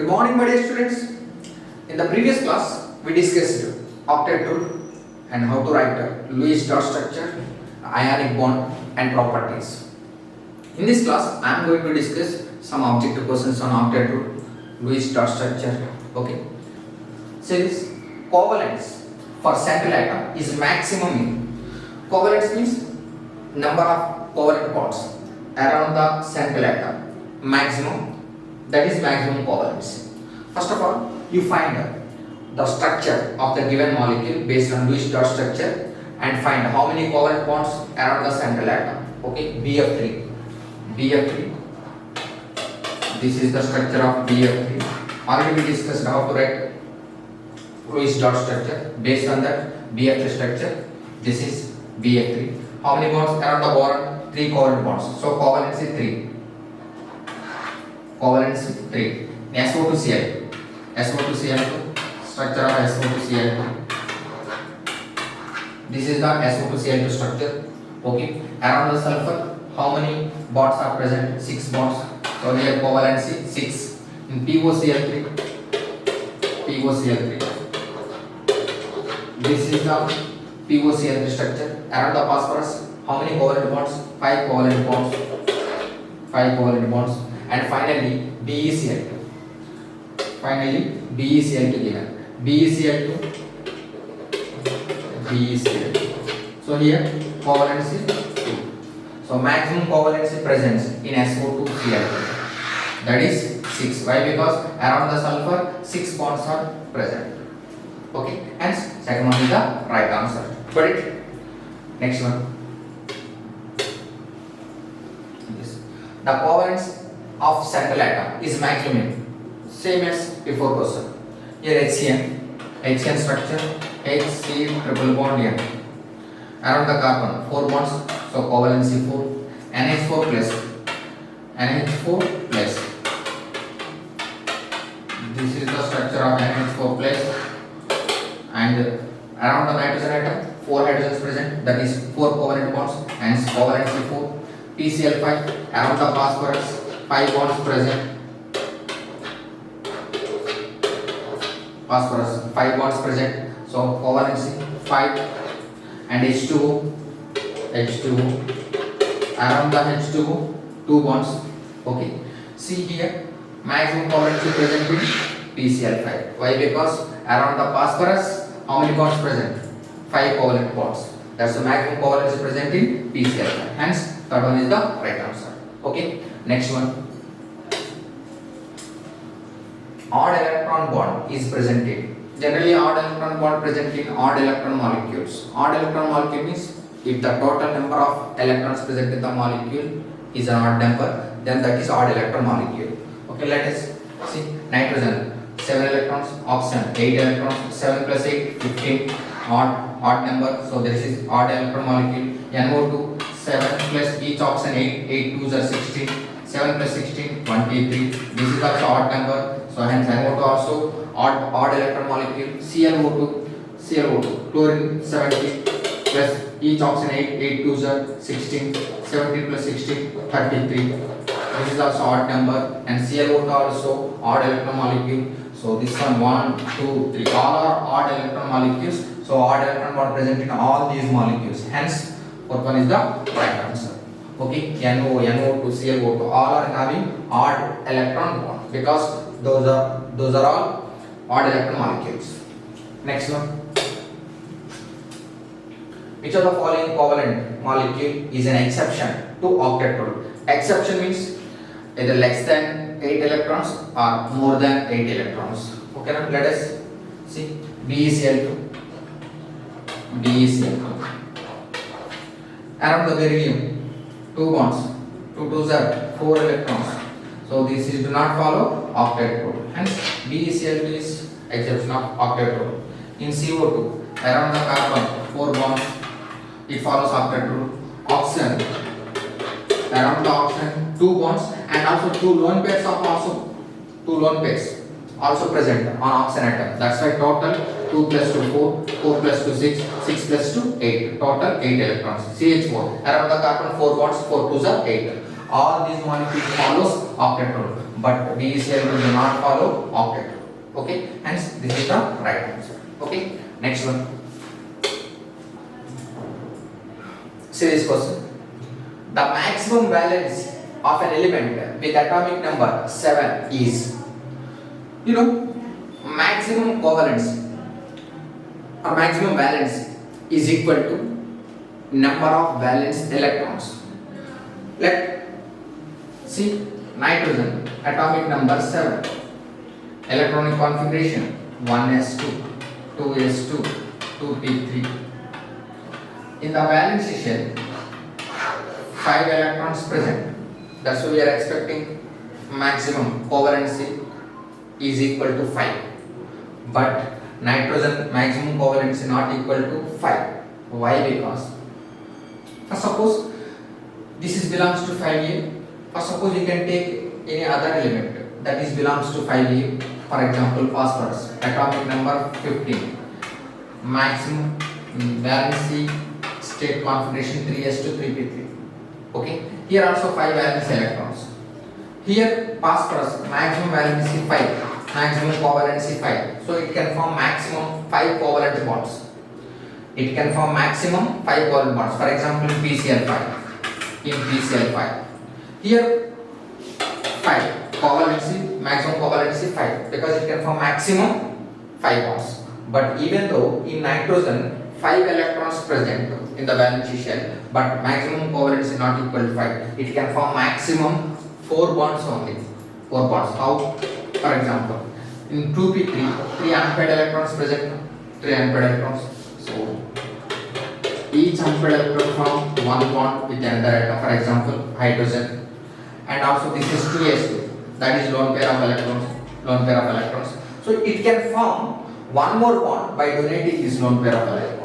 Good morning, my dear students. In the previous class, we discussed octet rule and how to write Lewis dot structure, ionic bond, and properties. In this class, I am going to discuss some objective questions on octet rule, Lewis dot structure. Okay. So this covalence for central atom is maximum in covalence means number of covalent bonds around the central atom. Maximum, that is maximum covalence. First of all, you find the structure of the given molecule based on Lewis dot structure and find how many covalent bonds around the central atom. Okay, BF3. BF3. This is the structure of BF3. Already we discussed how to write Lewis dot structure based on that BF3 structure. This is BF3. How many bonds around the boron? 3 covalent bonds. So covalence is 3. Covalence 3. SO2Cl. SO2Cl2. Structure of SO2Cl2. This is the SO2Cl2 structure. Okay. Around the sulfur, how many bonds are present? 6 bonds. So here covalence is 6. In POCl3. POCl3. This is the POCl3 structure. Around the phosphorus, how many covalent bonds? 5 covalent bonds. 5 covalent bonds. And finally BeCl2. Finally BeCl2 given. BeCl2. So here covalence is 2. So maximum covalence presence in SO2Cl2. That is 6. Why? Because around the sulfur 6 bonds are present. Okay. Hence second one is the right answer. Got it? Next one. Yes. The covalence of central atom is maximum, same as before question. Here HCN structure, HC triple bond N. Around the carbon 4 bonds, so covalence 4. NH4 plus. NH4 plus. This is the structure of NH4 plus. And around the nitrogen atom 4 hydrogens present, that is 4 covalent bonds, and covalence 4. PCl5. Around the phosphorus 5 bonds present. Phosphorus 5 bonds present, so covalence 5. And H2O. Around the H2O 2 bonds. Okay. See here, maximum covalence present in PCl5. Why? Because around the phosphorus, how many bonds present? 5 covalent bonds. That's the maximum covalence present in PCl5. Hence, third one is the right answer. Okay. Next one. Odd electron bond is present in. Generally, odd electron bond present in odd electron molecules. Odd electron molecule means if the total number of electrons present in the molecule is an odd number, then that is odd electron molecule. Okay, let us see. Nitrogen 7 electrons, oxygen 8 electrons, 7 plus 8 15, odd number. So this is odd electron molecule. NO2 7 plus each oxygen 8 2s are 16, 7 plus 16 23. This is also odd number. So hence NO2 also odd electron molecule. ClO2 chlorine 70 plus each oxygen 8 2s are 16, 17 plus 16 33. This is also odd number. And ClO2 also odd electron molecule. So this one 1 2 3 all are odd electron molecules. So odd electron bond present in all these molecules. Hence fourth one is the right answer. Okay, NO2, ClO2 all are having odd electron bond because those are all odd electron molecules. Next one. Which of the following covalent molecule is an exception to octet rule? Exception means either less than 8 electrons or more than 8 electrons. Okay, now let us see. BeCl2. Around the beryllium 2 bonds, 2 2s are 4 electrons. So this is do not follow octet rule. Hence BeCl2 is exception of octet rule. In CO2, around the carbon 4 bonds, it follows octet rule. Oxygen, around the oxygen 2 bonds, and also 2 lone pairs also present on oxygen atom. That's why total 2 plus 2 4, 4 plus 2 6, 6 plus 2 8. Total 8 electrons. CH4, around the carbon 4 bonds, 4 2s are 8. All these molecules follows octet rule. but BECL rule do not follow octet rule. Okay, hence this is the right answer. Okay, next one. See this question. The maximum valence of an element with atomic number 7 is, maximum covalence or maximum valence is equal to number of valence electrons. Let see nitrogen atomic number 7, electronic configuration 1s2, 2s2, 2p3. In the valence shell 5 electrons present. That's why we are expecting maximum covalency is equal to 5. But nitrogen maximum covalency not equal to 5. Why? Because first suppose this is belongs to 5A. First suppose you can take any other element that is belongs to 5A. For example, phosphorus atomic number 15. Maximum valency state configuration 3s to 3p3. Okay, here also 5 valence electrons. Here phosphorus maximum valency 5, maximum covalency 5. So it can form maximum 5 covalent bonds. It can form maximum 5 covalent bonds. For example, PCl5. In PCl5, here 5 covalency, maximum covalency 5 because it can form maximum 5 bonds. But even though in nitrogen 5 electrons present in the valence shell, but maximum covalence not equal to 5. It can form maximum 4 bonds only. 4 bonds. How? For example, in 2p3, 3 unpaired electrons present. 3 unpaired electrons. So each unpaired electron form 1 bond with another atom. For example, hydrogen. And also this is 2s2. That is lone pair of electrons. Lone pair of electrons. So it can form one more bond by donating this lone pair of electrons.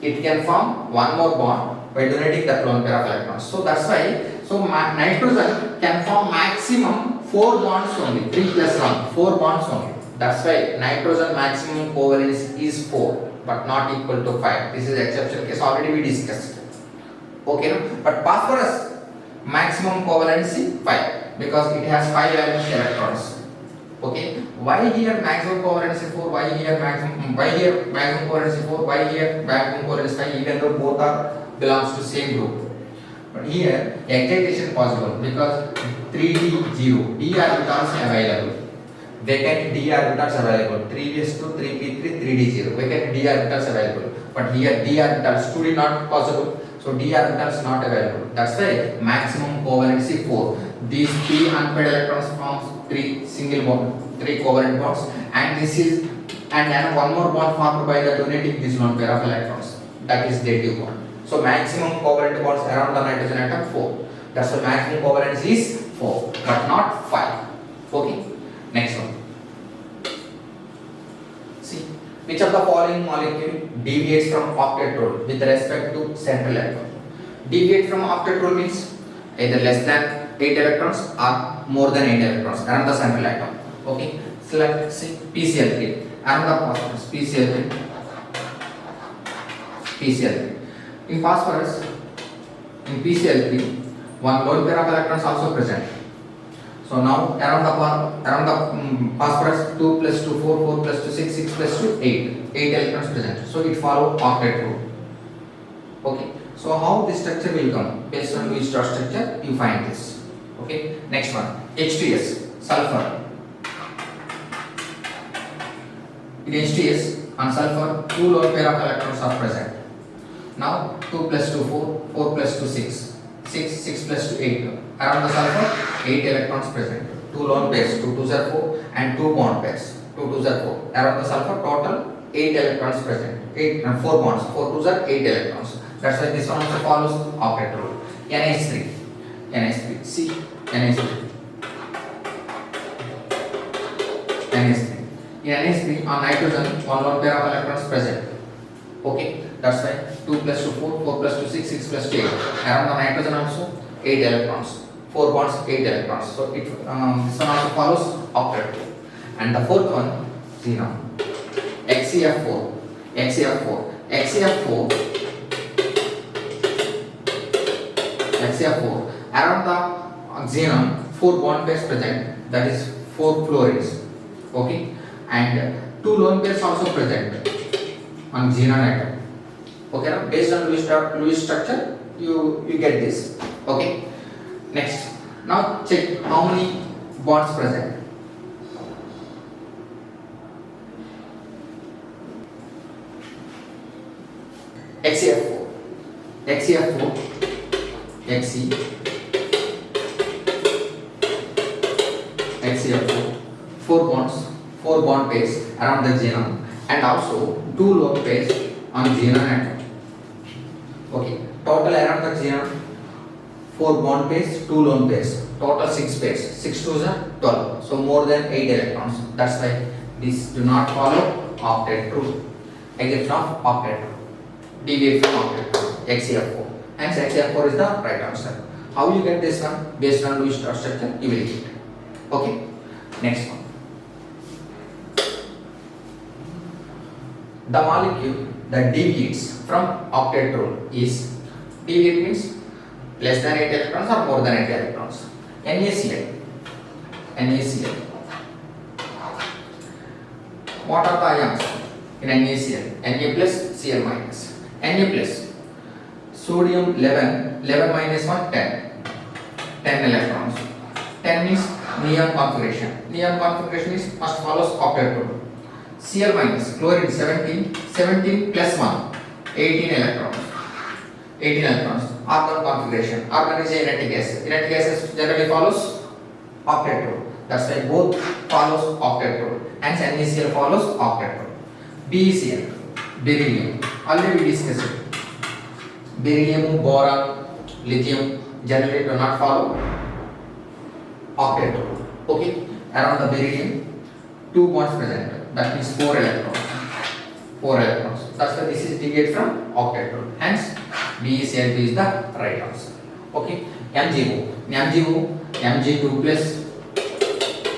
It can form one more bond by donating that lone pair of electrons. So that's why, nitrogen can form maximum 4 bonds only, 3 plus 1, 4 bonds only. That's why nitrogen maximum covalence is 4, but not equal to 5. This is exception case, already we discussed. Okay, no? But phosphorus maximum covalency 5 because it has 5 valence electrons. Okay, why here maximum covalency 4, why here maximum covalency 4, why here maximum covalency 5, even though both are belongs to same group. But here excitation possible because 3d0 d orbitals available, vacant d orbitals available, 3s2, 3p3, 3d0, vacant d orbitals available. But here d orbitals 2d not possible, so d orbitals not available. That's why maximum covalency 4. These 3 unpaired electrons forms 3 single bond, 3 covalent bonds, and this is and one more bond formed by the donating this lone pair of electrons. That is dative bond. So maximum covalent bonds around the nitrogen atom 4. That's why maximum covalence is 4, but not 5. Okay. Next one. See, which of the following molecule deviates from octet rule with respect to central atom? Deviate from octet rule means either less than 8 electrons or more than 8 electrons around the central atom. Okay, so let's see PCl3 around the phosphorus, PCl3. In phosphorus, in PCl3, one lone pair of electrons also present. So now around the phosphorus 2 plus 2 4, 4 plus 2 6, 6 plus 2 8 electrons present. So it follows octet rule. Okay, so how this structure will come? Based on which structure you find this. Okay, next one, H2S, sulfur. In H2S on sulfur, 2 lone pair of electrons are present. Now 2 plus 2 4, 4 plus 2 6, 6 plus 2 8. Around the sulfur, 8 electrons present. 2 lone pairs, 2 2s are 4, and 2 bond pairs, 2 2s are 4. Around the sulfur, total 8 electrons present. 8 and 4 bonds, 4 2s are 8 electrons. That's why this one also follows octet rule. NH3, see, NH3. In NH3 on nitrogen, 1 lone pair of electrons present. Okay, that's why 2 plus 2 4, 4 plus 2 6, 6 plus 2 8. Around the nitrogen also 8 electrons, 4 bonds 8 electrons. So it this one also follows octet rule. And the fourth one, xenon, XeF4. XeF4 around the xenon 4 bond pairs present, that is 4 fluorides. Okay, and 2 lone pairs also present on xenon atom. Okay, now based on Lewis structure, you get this. Okay, next, now check how many bonds present. XCF4, XCF4, XC, XCF4, 4 bonds, 4 bond pairs around the xenon, and also 2 lone pairs on xenon atom. Okay, total around the xenon, 4 bond pairs, 2 lone pairs, total 6 pairs, 6 2s are 12, so more than 8 electrons. That's why these do not follow octet rule, exception of octet rule, deviate from octet rule, XCF4. Hence XCF4 is the right answer. How you get this one? Based on Lewis structure, you will get. Okay, next one. The molecule that deviates from octet rule is, deviate means less than 8 electrons or more than 8 electrons. NaCl. NaCl. What are the ions in NaCl? Na plus, Cl minus. Na plus, sodium 11, 11 minus 1, 10. 10 electrons. 10 means neon configuration. Neon configuration is must follows octet rule. Cl minus, chlorine 17, 17 plus 1, 18 electrons. 18 electrons. Argon configuration. Argon is a kinetic gas. Kinetic gases generally follows octet rule. That's why both follows octet rule. Hence NaCl follows octet rule. BeCl, beryllium. Already we discussed it. Beryllium, boron, lithium generally do not follow octet rule. Okay, around the beryllium, 2 bonds present. That means 4 electrons. 4 electrons. That's why this is deviate from octet rule. Hence, BeCl is the right answer. Okay, MgO. MgO, Mg2 plus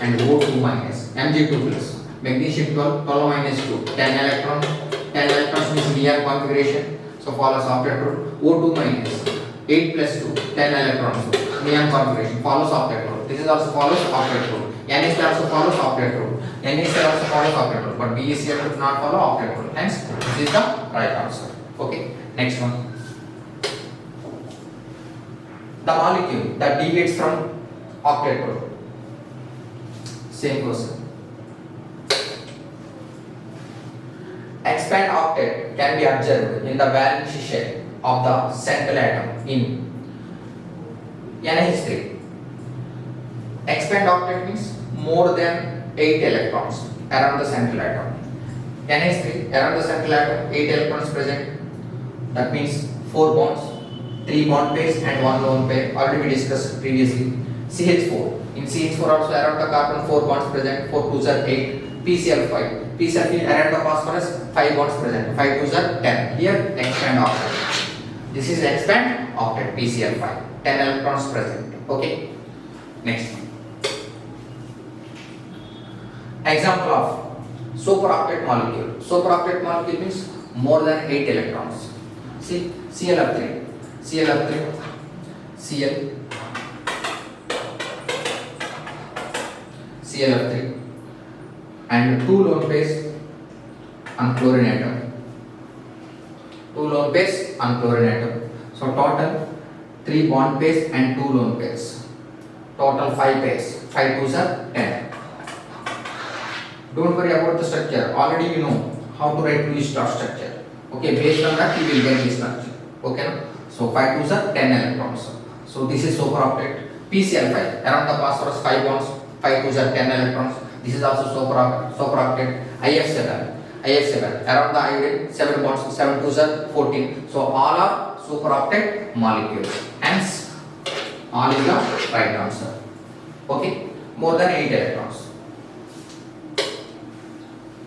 and O2 minus. Mg2 plus. Magnesium 12, 12 minus 2, 10 electrons. 10 electrons means neon configuration. So follows octet rule. O2 minus 8 plus 2, 10 electrons. Neon configuration follows octet rule. This is also follows octet rule. NaCl also follows octet rule. NaCl also follows octet rule, but BeCl does not follow octet rule. Hence, this is the right answer. Okay, next one. The molecule that deviates from octet rule. Same question. Expand octet can be observed in the valence shell of the central atom in NH3. Expand octet means more than 8 electrons around the central atom. NH3, around the central atom, 8 electrons present. That means 4 bonds, 3 bond pairs and 1 lone pair. Already we discussed previously. CH4. In CH4 also around the carbon 4 bonds present. 4 2s are 8. PCl5. PCl5 around the phosphorus 5 bonds present. 5 2s are 10. Here expand octet. This is expand octet PCl5. 10 electrons present. Okay. Next. Example of superoctet molecule. Superoctet molecule means more than 8 electrons. See, ClF3, ClF3, Cl, ClF3, and 2 lone pairs on chlorine atom. 2 lone pairs on chlorine atom. So total 3 bond pairs and 2 lone pairs. Total 5 pairs. 5 2s are 10. Don't worry about the structure. Already you know how to write Lewis structure. Okay, based on that you will get this structure. Okay, so 5 2s are 10 electrons. So this is superoctet. PCl5 around the phosphorus 5 bonds. 5 2s are 10 electrons. This is also superoctet. IF7 around the iodine 7 bonds. 7 2s are 14. So all are superoctet molecules. Hence, all is the right answer. Okay, more than 8 electrons.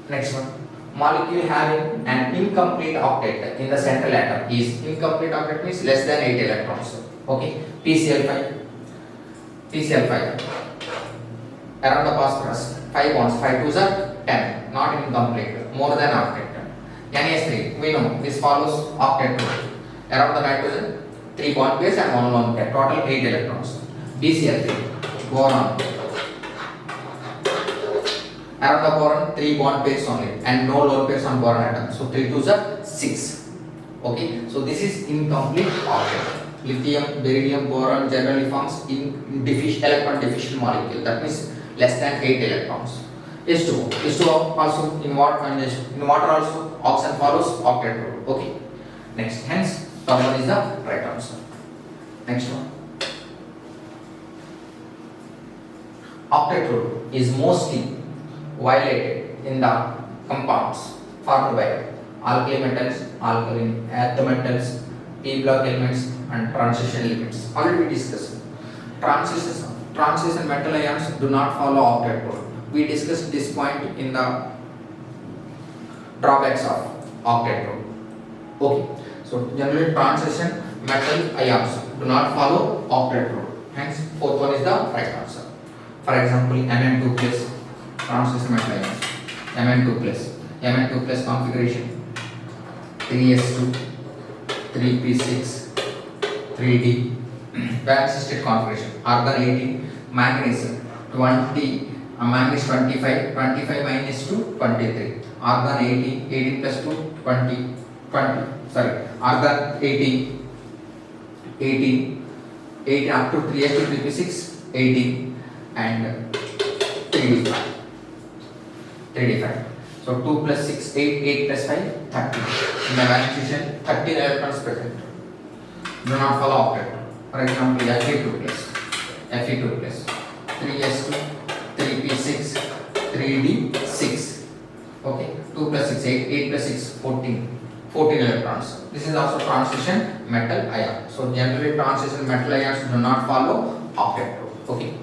Next one. Molecule having an incomplete octet in the central atom is, incomplete octet means less than 8 electrons. Okay, PCl5 around the phosphorus 5 bonds, 5 2s are 10, not incomplete, more than octet. NH3, we know this follows octet rule. Around the nitrogen 3 bond pairs and 1 lone pair, total 8 electrons. BCl3 boron. Around the boron, 3 bond pairs only and no lone pairs on boron atom. So 3 2s are 6. Okay, so this is incomplete octet. Lithium, beryllium, boron generally forms in electron deficient molecule. That means less than 8 electrons. H2O. H2O also in water also oxygen follows octet rule. Okay. Next, hence third one is the right answer. Next one. Octet rule is mostly violated in the compounds formed by alkali metals, alkaline earth metals, p block elements and transition elements. Already we discussed. Transition metal ions do not follow octet rule. We discussed this point in the drawbacks of octet rule. Okay. So generally transition metal ions do not follow octet rule. Hence fourth one is the right answer. For example, Mn2 plus transition metal ions. Mn2 plus configuration 3s2, 3p6, 3d. Valence state configuration. Argon 18, manganese 20, manganese 25, 25 minus 2, 23. Argon 18, 18 plus 2, 20, 20. Sorry, argon 18, 18 up to 3s2, 3p6, 18 and 3d5. 3d5. So 2 plus 6, 8, 8 plus 5, 30. In the valence station, 13 electrons present. Do not follow octet. For example, Fe2 plus 3s2, 3p6, 3d6. Okay, 2 plus 6, 8, 8 plus 6, 14. 14 electrons. This is also transition metal ion. So generally transition metal ions do not follow octet rule. Okay.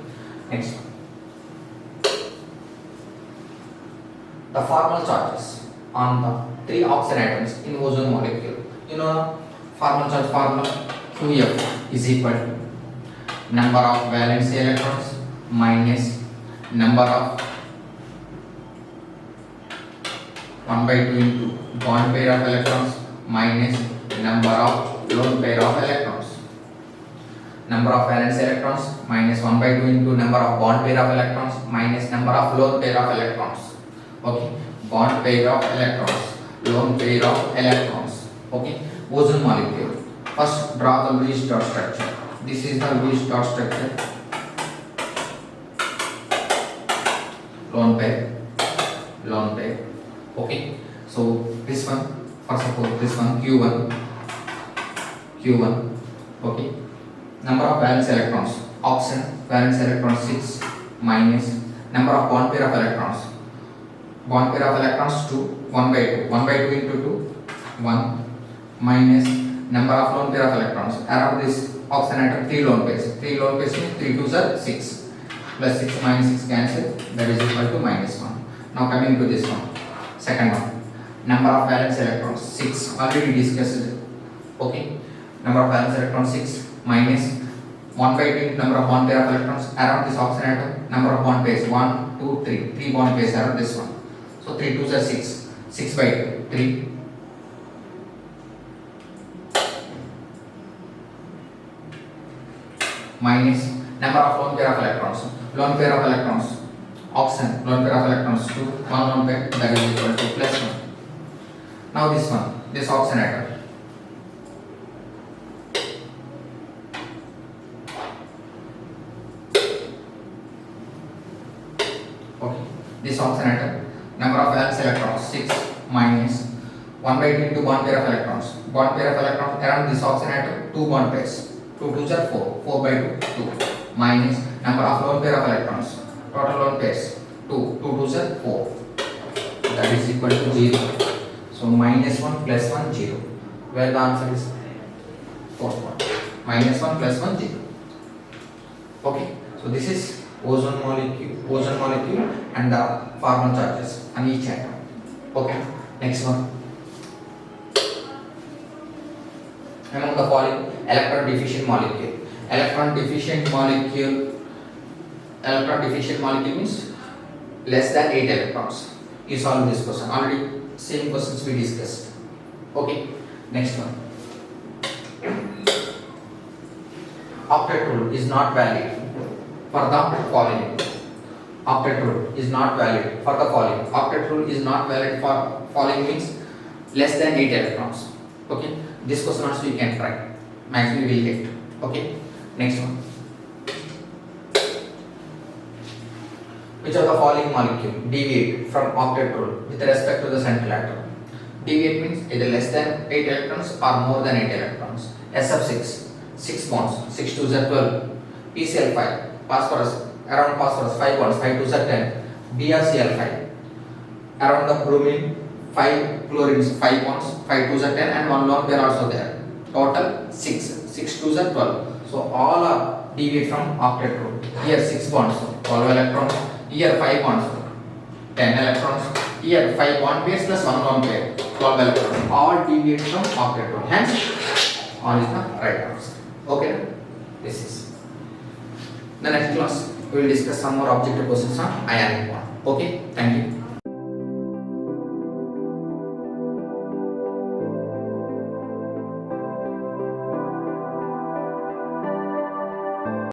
Next one. The formal charges on the 3 oxygen atoms in ozone molecule. You know formal charge formula. QF is equal to number of valence electrons minus number of 1 by 2 into bond pair of electrons minus number of lone pair of electrons. Number of valence electrons minus 1 by 2 into number of bond pair of electrons minus number of lone pair of electrons. Okay, bond pair of electrons, lone pair of electrons. Okay, ozone molecule. First draw the Lewis dot structure. This is the Lewis dot structure. Lone pair. Okay, so this one, for suppose this one Q1. Okay, number of valence electrons, oxygen valence electrons 6 minus number of bond pair of electrons. Bond pair of electrons 2, 1 by 2. 1 by 2 into 2, 1 minus number of lone pair of electrons. Around this oxygen atom 3 lone pairs. 3 lone pairs means 3 2s are 6. Plus 6 minus 6 cancel. That is equal to minus 1. Now coming to this one. Second one. Number of valence electrons 6. Already discussed. Okay. Number of valence electrons 6 minus 1 by 2 number of bond pair of electrons around this oxygen atom. Number of bond pairs 1, 2, 3. 3 bond pairs around this one. So 3 2s are 6. 6 by 2. 3. Minus number of lone pair of electrons. Lone pair of electrons. Oxygen, lone pair of electrons 2. 1 lone pair, that is equal to plus 1. Now this one, this oxygen atom. Okay, this oxygen atom. Number of valence electrons 6 minus 1 by 2 into bond pair of electrons. Bond pair of electrons around this oxygen atom 2 bond pairs. 2 2s are 4. 4 by 2, 2 minus number of lone pair of electrons. Total lone pairs 2. 2 2s are 4. That is equal to 0. So minus 1 plus 1 0. Where the answer is fourth one. Minus 1 plus 1 0. Okay. So this is ozone molecule and the formal charges on each atom. Okay. Next one. Among the following electron deficient molecule. Electron deficient molecule means less than 8 electrons. You solve this question. Already same questions we discussed. Okay. Next one. Octet rule is not valid for the following. Octet rule is not valid for the following. Octet rule is not valid for following means less than 8 electrons. Okay, this question also you can try. Maximum you will get. Okay, next one. Which of the following molecule deviate from octet rule with respect to the central atom? Deviate means either less than 8 electrons or more than 8 electrons. SF6, 6 bonds, 6 2s are 12. PCl5, phosphorus, around phosphorus 5 bonds, 5 2s are 10. BrCl5, around the bromine 5 chlorines, 5 bonds, 5 2s are 10 and 1 lone pair also there. Total 6, 6 2s are 12. So all are deviate from octet rule. Here 6 bonds, 12 electrons. Here 5 bonds, 10 electrons. Here 5 bond pairs plus 1 lone pair, 12 electrons. All deviate from octet rule. Hence, all is the right answer. Okay, this is. The next class we will discuss some more objective questions on ionic bond. Okay, thank you.